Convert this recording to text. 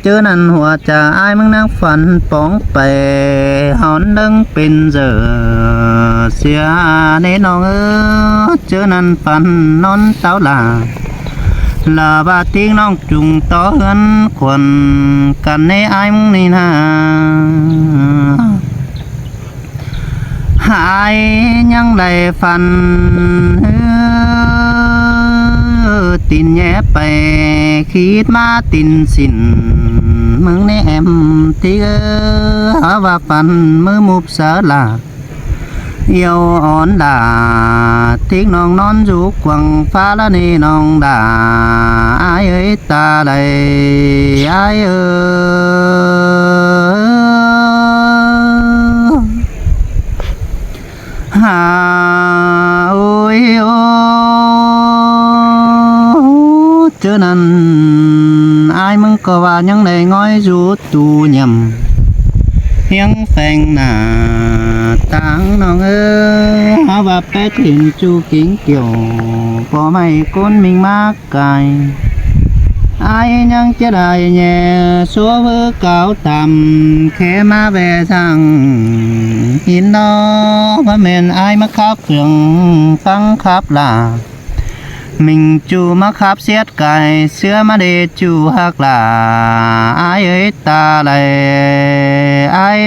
เจอนั้นหัวจะอายมึงนักฝันป้องไปหอนดึงเป็นเจอเสียในน้องเจอนั้นฝันนอนเต้าลาลาบาทิ้งน้องจุงต่อเฮือนควนกันในอายมึงนี่นาหายยังได้ฝันตินแย่ไปคิดมาตินสินมึงในแอมที่หาว่าฝันมือมุบสาลาเอียวอ่อนดาทิ้งน้องนอนอยู่กวางฟ้าละนี่น้องดาอายเอ้ยตาใดอายหาโอ้ยโอเจอนั้นอายมึงก็ว่ายังได้ง้อยอยู่ตูยำเพียงแฝงหน้าต่างน้องหาว่าแปดเห็นจูกิ้งเกี่ยวพอไม่ก้นมิงมากไกลอายยังจะได้แย่สัวเพื่อเก่าต่ำแค่มาแวสั่งหินนอว่าแม่นอายมาขับเครื่องฟังขับลามิงจูมาขับเสียดไก่เสื้อมาเดจูหักลาอายเอ้ยตาไหลอาย